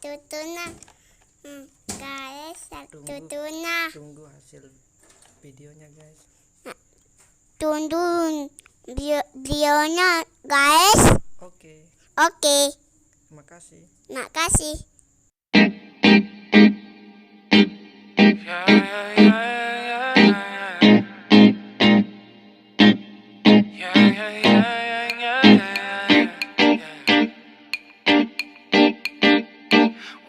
tutuna. Guys, tutuna. Tunggu hasil videonya guys. Tunggu videonya guys. Oke. Makasih.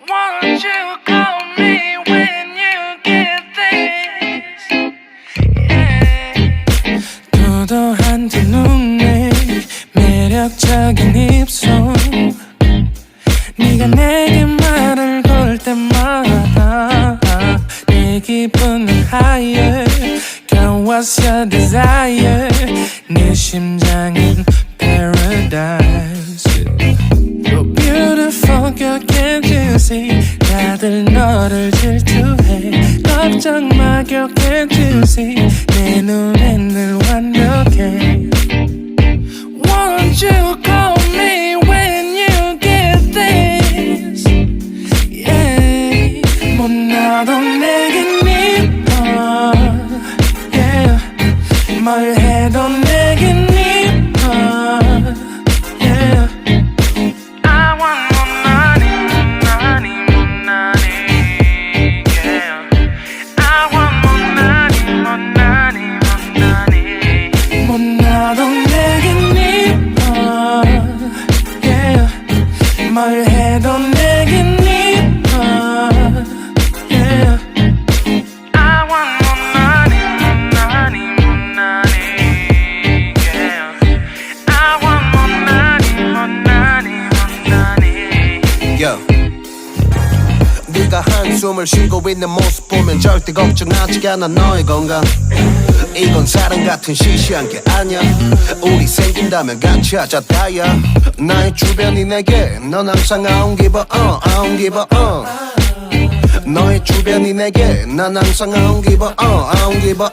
Won't you call me when you get this? Yeah. 도도한 두 눈에 매력적인 입술 네가 내게 말을 걸 때마다 내 기분은 higher Girl, what's your desire? 네 심장은 paradise You're beautiful, girl, can't you see? 다들 너를 질투해 걱정 마, girl, can't you see? 내 눈엔 늘 완벽해 Won't you call me when you get this? Yeah, 못나도 내겐 이뻐 Yeah, 뭘 해도 내겐 이뻐 Yeah I want more money, yeah I want more money, 못나도 내겐 이뻐 Yeah, 뭘 해도 내겐 이뻐 Yeah I want more money, yeah I want more money Yo. 네가 한숨을 쉬고 있는 모습 보면 절대 걱정하지 않아 너의 건강 이건 사랑 같은 시시한 게 아니야 우리 생긴다면 같이 하자 다야 나의 주변이 내게 넌 항상 I don't give a I don't give a 너의 주변이 내게 난 항상 I don't give a I don't give a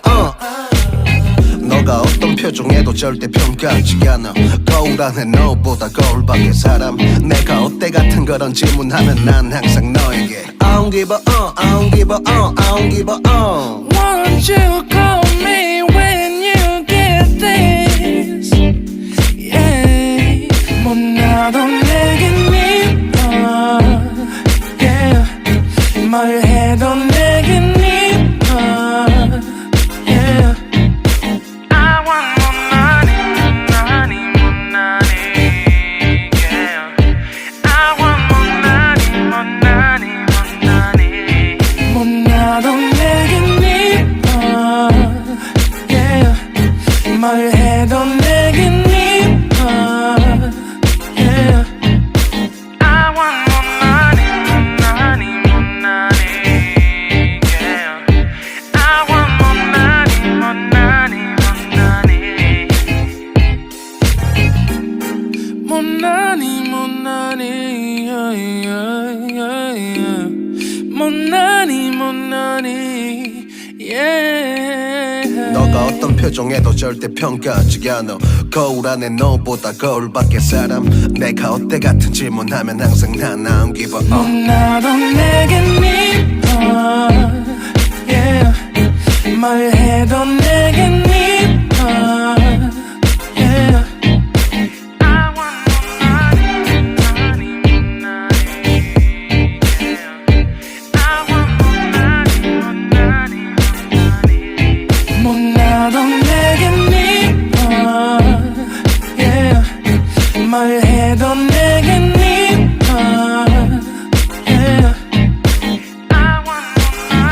너가 어떤 표정에도 절대 평가하지 않아 거울 안에 너보다 거울 밖의 사람 내가 어때 같은 그런 질문하면 난 항상 너에게 I don't give a I don't give a I don't give a Won't you call me when you get this? Yeah, 못나도 내겐 이뻐 Yeah, 뭘 해도 내겐 이뻐 Yeah I want more money, yeah I want more money 못나도 내겐 이뻐 Yeah 뭘 해도 내겐 이뻐 Yeah I want more money, yeah I want more money yeah 너가 어떤 표정에도 절대 평가하지 않아 거울 안에 너보다 거울 밖의 사람 내가 어때 같은 질문하면 항상 난 I don't give a 못나도 내겐 이뻐 Yeah 뭘 해도 내겐 이뻐 Yeah I want more money, yeah I want more money 못나도 내겐 이뻐 Yeah 뭘 해도 내겐 이뻐